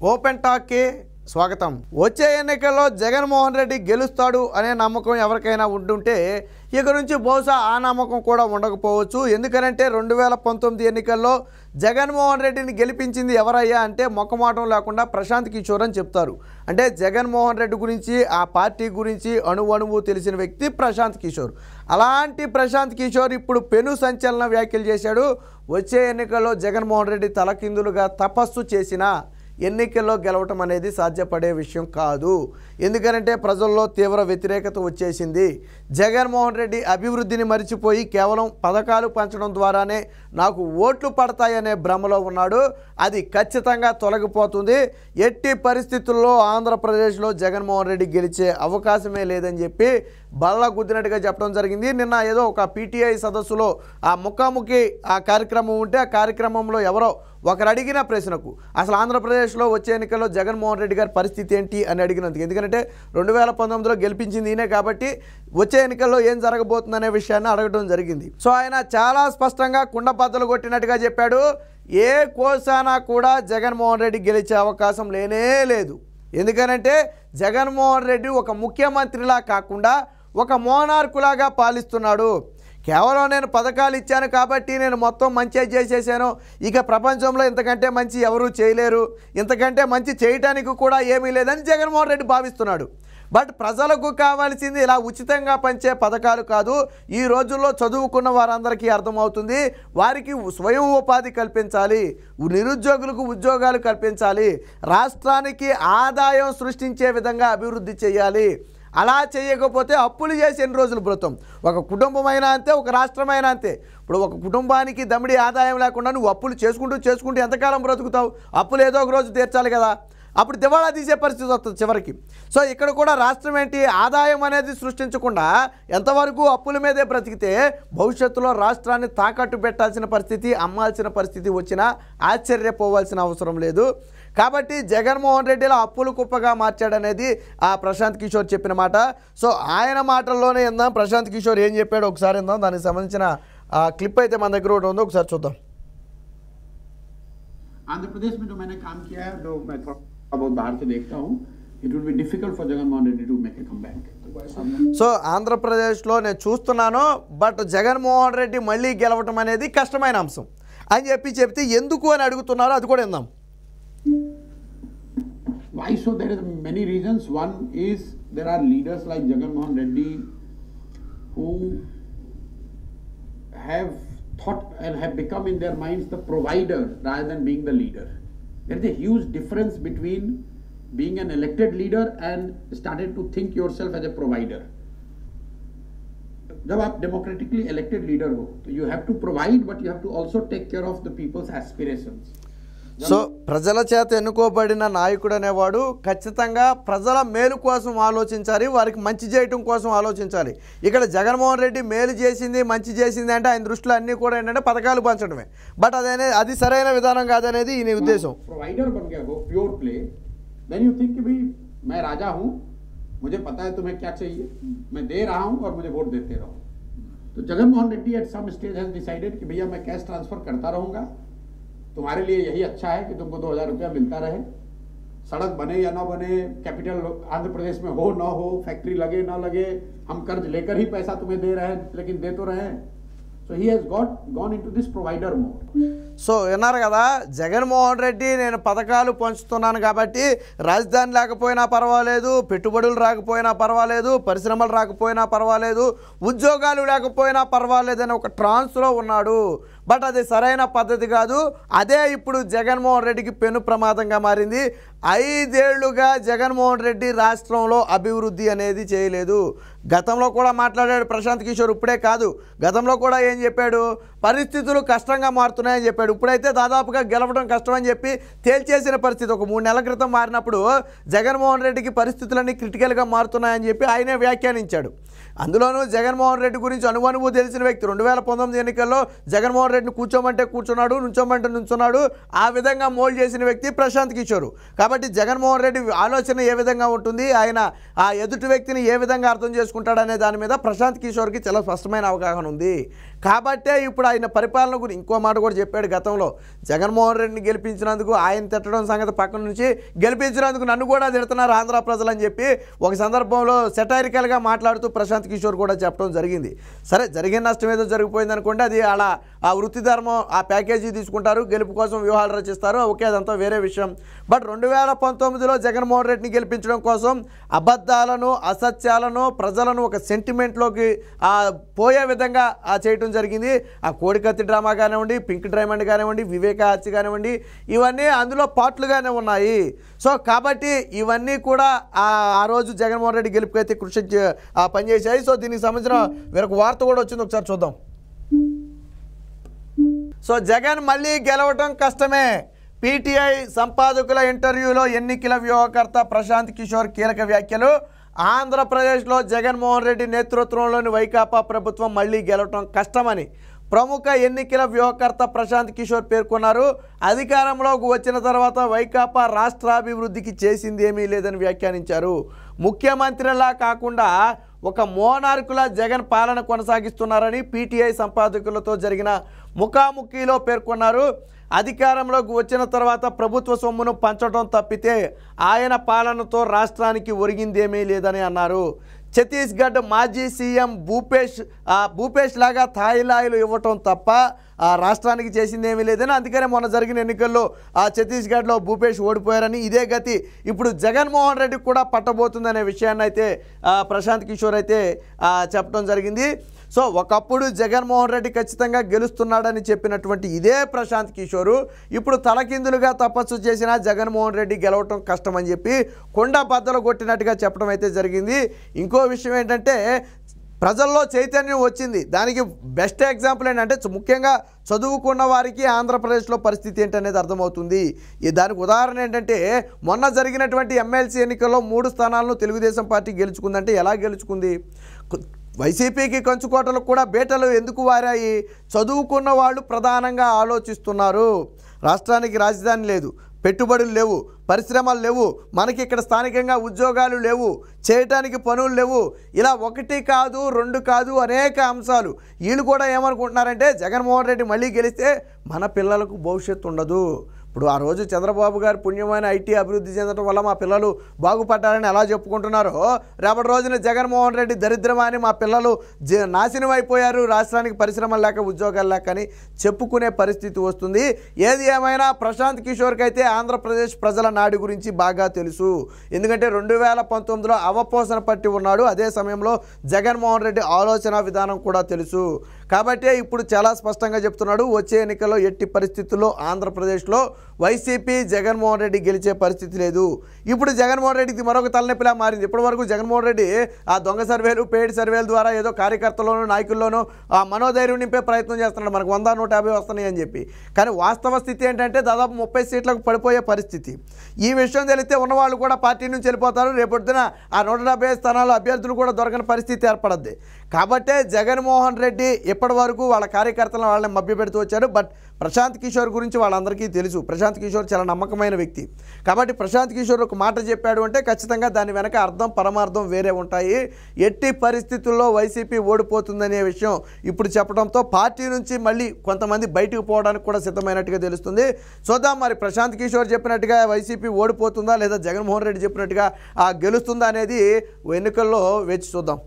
Open టాక్కి స్వాగతం. వచ్చే ఎన్నికల్లో జగన్మోహన్ రెడ్డి గెలుస్తాడు అనే నమ్మకం ఎవరికైనా ఉంటుంటే ఇక నుంచి బహుశా ఆ నమ్మకం కూడా ఉండకపోవచ్చు. ఎందుకంటే 2019 ఎన్నికల్లో జగన్మోహన్ రెడ్డిని గెలిపించింది ఎవరయ్యా అంటే మొక్కమాటం లేకుండా ప్రశాంత్ కిషోర్ అని చెప్తారు. అంటే జగన్మోహన్ రెడ్డి గురించి ఆ పార్టీ గురించి అణువణువు తెలిసిన వ్యక్తి ప్రశాంత్ కిషోర్. అలాంటి ప్రశాంత్ కిషోర్ ఇప్పుడు పెను సంచలన వ్యాఖ్యలు చేశాడు. వచ్చే ఎన్నికల్లో జగన్మోహన్ రెడ్డి తలకిందులుగా తపస్సు చేసినా ఎన్నికల్లో గెలవటం అనేది సాధ్యపడే విషయం కాదు. ఎందుకంటే ప్రజల్లో తీవ్ర వ్యతిరేకత వచ్చేసింది. జగన్మోహన్ రెడ్డి అభివృద్ధిని మరిచిపోయి కేవలం పథకాలు పంచడం ద్వారానే నాకు ఓట్లు పడతాయనే భ్రమలో ఉన్నాడు. అది ఖచ్చితంగా తొలగిపోతుంది. ఎట్టి పరిస్థితుల్లో ఆంధ్రప్రదేశ్లో జగన్మోహన్ రెడ్డి గెలిచే అవకాశమే లేదని చెప్పి బల్ల గుద్దినట్టుగా చెప్పడం జరిగింది. నిన్న ఏదో ఒక పీటీఐ సదస్సులో ఆ ముఖాముఖి ఆ కార్యక్రమం ఉంటే ఆ కార్యక్రమంలో ఎవరో ఒకరు అడిగిన ప్రశ్నకు అసలు ఆంధ్రప్రదేశ్లో వచ్చే ఎన్నికల్లో జగన్మోహన్ రెడ్డి గారి పరిస్థితి ఏంటి అని అడిగినందుకు, ఎందుకంటే 2019లో గెలిపించింది ఈయనే కాబట్టి వచ్చే ఎన్నికల్లో ఏం జరగబోతుందనే విషయాన్ని అడగడం జరిగింది. సో ఆయన చాలా స్పష్టంగా కుండబద్దలు కొట్టినట్టుగా చెప్పాడు. ఏ కోసానా కూడా జగన్మోహన్ రెడ్డి గెలిచే అవకాశం లేనే లేదు. ఎందుకనంటే జగన్మోహన్ రెడ్డి ఒక ముఖ్యమంత్రిలా కాకుండా ఒక మోనార్కులాగా పాలిస్తున్నాడు. కేవలం నేను పథకాలు ఇచ్చాను కాబట్టి నేను మొత్తం మంచి చేసేసాను, ఇక ప్రపంచంలో ఇంతకంటే మంచి ఎవరూ చేయలేరు, ఇంతకంటే మంచి చేయటానికి కూడా ఏమీ లేదని జగన్మోహన్ రెడ్డి భావిస్తున్నాడు. బట్ ప్రజలకు కావాల్సింది ఇలా ఉచితంగా పంచే పథకాలు కాదు. ఈ రోజుల్లో చదువుకున్న వారందరికీ అర్థమవుతుంది. వారికి స్వయం ఉపాధి కల్పించాలి, నిరుద్యోగులకు ఉద్యోగాలు కల్పించాలి, రాష్ట్రానికి ఆదాయం సృష్టించే విధంగా అభివృద్ధి చేయాలి. అలా చేయకపోతే అప్పులు చేసి ఎన్ని రోజులు బ్రతం? ఒక కుటుంబమైనా అంతే, ఒక రాష్ట్రమైనా అంతే. ఇప్పుడు ఒక కుటుంబానికి దమిడి ఆదాయం లేకుండా నువ్వు అప్పులు చేసుకుంటూ ఎంతకాలం బ్రతుకుతావు? అప్పులు ఏదో ఒక రోజు తీర్చాలి కదా. అప్పుడు దివాళా తీసే పరిస్థితి వస్తుంది చివరికి. సో ఇక్కడ కూడా రాష్ట్రం ఏంటి, ఆదాయం అనేది సృష్టించకుండా ఎంతవరకు అప్పుల మీదే బ్రతికితే భవిష్యత్తులో రాష్ట్రాన్ని తాకట్టు పెట్టాల్సిన పరిస్థితి, అమ్మాల్సిన పరిస్థితి వచ్చినా ఆశ్చర్యపోవాల్సిన అవసరం లేదు. కాబట్టి జగన్మోహన్ రెడ్డిలో అప్పులు కుప్పగా మార్చాడనేది ఆ ప్రశాంత్ కిషోర్ చెప్పిన మాట. సో ఆయన మాటల్లోనే ఇందాం ప్రశాంత్ కిషోర్ ఏం చెప్పాడో ఒకసారి ఇందాం. దానికి సంబంధించిన క్లిప్ అయితే మన దగ్గర ఒకటి ఉందో, ఒకసారి చూద్దాం. आंध्र में जो मैंने काम किया है, जो मैं थोड़ा बहुत बाहर से देखता हूँ, it will be difficult for Jaganmohan Reddy to make a comeback. So ఆంధ్రప్రదేశ్లో నేను చూస్తున్నాను, బట్ జగన్మోహన్ రెడ్డి మళ్ళీ గెలవటం అనేది కష్టమైన అంశం అని చెప్తే ఎందుకు అని అడుగుతున్నారు. అది కూడా విందాం. Why so? There is many reasons. One is there are leaders like Jagannath Reddy who have thought and have become in their minds the provider rather than being the leader. There is a huge difference between being an elected leader and started to think yourself as a provider. जब आप democratically elected leader हो, तो you have to provide, but you have to also take care of the people's aspirations. So ప్రజల చేత ఎన్నుకోబడిన నాయకుడు అనేవాడు ఖచ్చితంగా ప్రజల మేలు కోసం ఆలోచించాలి, వారికి మంచి చేయటం కోసం ఆలోచించాలి. ఇక్కడ జగన్మోహన్ రెడ్డి మేలు చేసింది, మంచి చేసింది అంటే ఆయన దృష్టిలో అన్నీ కూడా ఏంటంటే పథకాలు పంచడమే. బట్ అది సరైన విధానం కాదనేది ఈయన ఉద్దేశం. ప్రొవైడర్ బన్ గయా హో, pure play, then you think कि मैं राजा हूं, मुझे पता है तुम्हें क्या चाहिए, मैं दे रहा हूं और मुझे वोट देते रहो. तो Jaganmohan Reddy at some stage has decided कि भैया मैं कैश ट्रांसफर करता रहूंगा, तुम्हारे लिए यही अच्छा है कि तुमको 2000 रुपया मिलता रहे, सड़क बने या ना बने, कैपिटल आंध्र प्रदेश में हो ना हो, फैक्ट्री लगे ना लगे, हम कर्ज लेकर ही पैसा तुम्हें दे रहे हैं, लेकिन दे तो रहे हैं. So he has gone into this provider mode. So విన్నారు కదా, జగన్మోహన్ రెడ్డి నేను పథకాలు పంచుతున్నాను కాబట్టి రాజధాని లేకపోయినా పర్వాలేదు, పెట్టుబడులు రాకపోయినా పర్వాలేదు, పరిశ్రమలు రాకపోయినా పర్వాలేదు, ఉద్యోగాలు లేకపోయినా పర్వాలేదు అని ఒక ట్రాన్స్లో ఉన్నాడు. బట్ అది సరైన పద్ధతి కాదు. అదే ఇప్పుడు జగన్మోహన్ రెడ్డికి పెను ప్రమాదంగా మారింది. 5 ఏళ్లుగా జగన్మోహన్ రెడ్డి రాష్ట్రంలో అభివృద్ధి అనేది చేయలేదు. గతంలో కూడా మాట్లాడాడు ప్రశాంత్ కిషోర్, ఇప్పుడే కాదు గతంలో కూడా ఏం చెప్పాడు, పరిస్థితులు కష్టంగా మారుతున్నాయని చెప్పాడు. ఇప్పుడైతే దాదాపుగా గెలవడం కష్టమని చెప్పి తేల్చేసిన పరిస్థితి. ఒక 3 నెలల క్రితం మారినప్పుడు జగన్మోహన్ రెడ్డికి పరిస్థితులన్నీ క్రిటికల్గా మారుతున్నాయని చెప్పి ఆయనే వ్యాఖ్యానించాడు. అందులోనూ జగన్మోహన్ రెడ్డి గురించి అణువణువు తెలిసిన వ్యక్తి. 2019 ఎన్నికల్లో జగన్మోహన్ రెడ్డిని కూర్చోమంటే కూర్చున్నాడు, నుంచోమంటే నుంచున్నాడు. ఆ విధంగా మోల్డ్ చేసిన వ్యక్తి ప్రశాంత్ కిషోర్. కాబట్టి జగన్మోహన్ రెడ్డి ఆలోచన ఏ విధంగా ఉంటుంది, ఆయన ఆ ఎదుటి వ్యక్తిని ఏ విధంగా అర్థం చేసుకుంటాడనే దాని మీద ప్రశాంత్ కిషోర్కి చాలా స్పష్టమైన అవగాహన ఉంది. కాబట్టే ఇప్పుడు ఆయన పరిపాలన గురించి ఇంకో మాట కూడా చెప్పాడు గతంలో. జగన్మోహన్ రెడ్డిని గెలిపించినందుకు ఆయన తిట్టడం సంగతి పక్కన నుంచి, గెలిపించినందుకు నన్ను కూడా తిడుతున్నారు ఆంధ్ర ప్రజలు అని చెప్పి ఒక సందర్భంలో సెటైరికల్గా మాట్లాడుతూ ప్రశాంత్ కిషోర్ కూడా చెప్పడం జరిగింది. సరే, జరిగిన నష్టం ఏదో జరిగిపోయింది అనుకోండి, అది అలా ఆ వృత్తి ధర్మం, ఆ ప్యాకేజీ తీసుకుంటారు, గెలుపు కోసం వ్యూహాలు రచిస్తారు, ఓకే, అదంతా వేరే విషయం. బట్ 2019లో జగన్మోహన్ రెడ్డిని గెలిపించడం కోసం అబద్ధాలను, అసత్యాలను, ప్రజలను ఒక సెంటిమెంట్లోకి పోయే విధంగా చేయటం జరిగింది. ఆ కోడికత్తి డ్రామా కానివ్వండి, పింక్ డైమండ్ కానివ్వండి, వివేక హత్య కానివ్వండి, ఇవన్నీ అందులో పార్ట్లుగానే ఉన్నాయి. సో కాబట్టి ఇవన్నీ కూడా ఆ రోజు జగన్మోహన్ రెడ్డి గెలుపుకైతే కృషి పనిచేశాయి. సో దీనికి సంబంధించిన వేరొక వార్త కూడా వచ్చింది, ఒకసారి చూద్దాం. సో జగన్ మళ్ళీ గెలవటం కష్టమే. పీటీఐ సంపాదకుల ఇంటర్వ్యూలో ఎన్నికల వ్యూహకర్త ప్రశాంత్ కిషోర్ కీలక వ్యాఖ్యలు. ఆంధ్రప్రదేశ్లో జగన్మోహన్ రెడ్డి నేతృత్వంలోని వైకాపా ప్రభుత్వం మళ్ళీ గెలవటం కష్టమని ప్రముఖ ఎన్నికల వ్యూహకర్త ప్రశాంత్ కిషోర్ పేర్కొన్నారు. అధికారంలోకి వచ్చిన తర్వాత వైకాపా రాష్ట్రాభివృద్ధికి చేసింది ఏమీ లేదని వ్యాఖ్యానించారు. ముఖ్యమంత్రిలా కాకుండా ఒక మోనార్కులా జగన్ పాలన కొనసాగిస్తున్నారని పీటీఐ సంపాదకులతో జరిగిన ముఖాముఖిలో పేర్కొన్నారు. అధికారంలోకి వచ్చిన తర్వాత ప్రభుత్వ సొమ్మును పంచడం తప్పితే ఆయన పాలనతో రాష్ట్రానికి ఒరిగిందేమీ లేదని అన్నారు. ఛత్తీస్గఢ్ మాజీ సీఎం భూపేష్ లాగా తాయిలాయిలు ఇవ్వటం తప్ప రాష్ట్రానికి చేసిందేమీ లేదని, అందుకనే మొన్న జరిగిన ఎన్నికల్లో ఛత్తీస్గఢ్లో భూపేష్ ఓడిపోయారని, ఇదే గతి ఇప్పుడు జగన్మోహన్ రెడ్డికి కూడా పట్టబోతుందనే విషయాన్ని అయితే ప్రశాంత్ కిషోర్ అయితే చెప్పడం జరిగింది. సో ఒకప్పుడు జగన్మోహన్ రెడ్డి ఖచ్చితంగా గెలుస్తున్నాడని చెప్పినటువంటి ఇదే ప్రశాంత్ కిషోరు ఇప్పుడు తలకిందులుగా తపస్సు చేసిన జగన్మోహన్ రెడ్డి గెలవటం కష్టమని చెప్పి కొండ బద్దలు కొట్టినట్టుగా చెప్పడం అయితే జరిగింది. ఇంకో విషయం ఏంటంటే ప్రజల్లో చైతన్యం వచ్చింది. దానికి బెస్ట్ ఎగ్జాంపుల్ ఏంటంటే ముఖ్యంగా చదువుకున్న వారికి ఆంధ్రప్రదేశ్లో పరిస్థితి ఏంటనేది అర్థమవుతుంది. దానికి ఉదాహరణ ఏంటంటే మొన్న జరిగినటువంటి ఎమ్మెల్సీ ఎన్నికల్లో 3 స్థానాలను తెలుగుదేశం పార్టీ గెలుచుకుందంటే ఎలా గెలుచుకుంది? వైసీపీకి కంచుకోటలకు కూడా బేటలు ఎందుకు వారాయి? చదువుకున్న వాళ్ళు ప్రధానంగా ఆలోచిస్తున్నారు. రాష్ట్రానికి రాజధాని లేదు, పెట్టుబడులు లేవు, పరిశ్రమలు లేవు, మనకి ఇక్కడ స్థానికంగా ఉద్యోగాలు లేవు, చేయటానికి పనులు లేవు, ఇలా 1 కాదు 2 కాదు అనేక అంశాలు. వీళ్ళు కూడా ఏమనుకుంటున్నారంటే జగన్మోహన్ రెడ్డి మళ్ళీ గెలిస్తే మన పిల్లలకు భవిష్యత్తు ఉండదు. ఇప్పుడు ఆ రోజు చంద్రబాబు గారు పుణ్యమైన ఐటీ అభివృద్ధి చెందడం వల్ల మా పిల్లలు బాగుపడ్డారని ఎలా చెప్పుకుంటున్నారో, రేపటి రోజున జగన్మోహన్ రెడ్డి దరిద్రమని మా పిల్లలు నాశనం అయిపోయారు, రాష్ట్రానికి పరిశ్రమలు లేక ఉద్యోగాలు లేక అని చెప్పుకునే పరిస్థితి వస్తుంది. ఏది ఏమైనా ప్రశాంత్ కిషోర్కి అయితే ఆంధ్రప్రదేశ్ ప్రజల నాడి గురించి బాగా తెలుసు. ఎందుకంటే 2019లో అవపోసన పట్టి ఉన్నాడు. అదే సమయంలో జగన్మోహన్ రెడ్డి ఆలోచన విధానం కూడా తెలుసు. కాబట్టే ఇప్పుడు చాలా స్పష్టంగా చెప్తున్నాడు, వచ్చే ఎన్నికల్లో ఎట్టి పరిస్థితుల్లో ఆంధ్రప్రదేశ్లో వైసీపీ జగన్మోహన్ రెడ్డి గెలిచే పరిస్థితి లేదు. ఇప్పుడు జగన్మోహన్ రెడ్డికి మరొక తలనొప్పిలా మారింది. ఇప్పటి వరకు జగన్మోహన్ రెడ్డి ఆ దొంగ సర్వేలు, పెయిడ్ సర్వేల ద్వారా ఏదో కార్యకర్తల్లోనూ నాయకుల్లోనూ ఆ మనోధైర్యం నింపే ప్రయత్నం చేస్తున్నాడు, మనకు 100 150 వస్తున్నాయి అని చెప్పి. కానీ వాస్తవ స్థితి ఏంటంటే దాదాపు 30 సీట్లకు పడిపోయే పరిస్థితి. ఈ విషయం తెలిస్తే ఉన్నవాళ్ళు కూడా పార్టీ నుంచి వెళ్ళిపోతారు. రేపొద్దున ఆ 170 స్థానాల అభ్యర్థులు కూడా దొరకని పరిస్థితి ఏర్పడద్ది. కాబట్టే జగన్మోహన్ రెడ్డి ఇప్పటి వరకు వాళ్ళ కార్యకర్తలను వాళ్ళని మభ్యపెడుతూ వచ్చారు. బట్ ప్రశాంత్ కిషోర్ గురించి వాళ్ళందరికీ తెలుసు. ప్రశాంత్ కిషోర్ చాలా నమ్మకమైన వ్యక్తి. కాబట్టి ప్రశాంత్ కిషోర్ ఒక మాట చెప్పాడు అంటే ఖచ్చితంగా దాని వెనక అర్థం పరమార్థం వేరే ఉంటాయి. ఎట్టి పరిస్థితుల్లో వైసీపీ ఓడిపోతుందనే విషయం ఇప్పుడు చెప్పడంతో పార్టీ నుంచి మళ్ళీ కొంతమంది బయటకు పోవడానికి కూడా సిద్ధమైనట్టుగా తెలుస్తుంది. చూద్దాం మరి ప్రశాంత్ కిషోర్ చెప్పినట్టుగా వైసీపీ ఓడిపోతుందా లేదా జగన్మోహన్ రెడ్డి చెప్పినట్టుగా గెలుస్తుందా అనేది ఎన్నికల్లో వేచి చూద్దాం.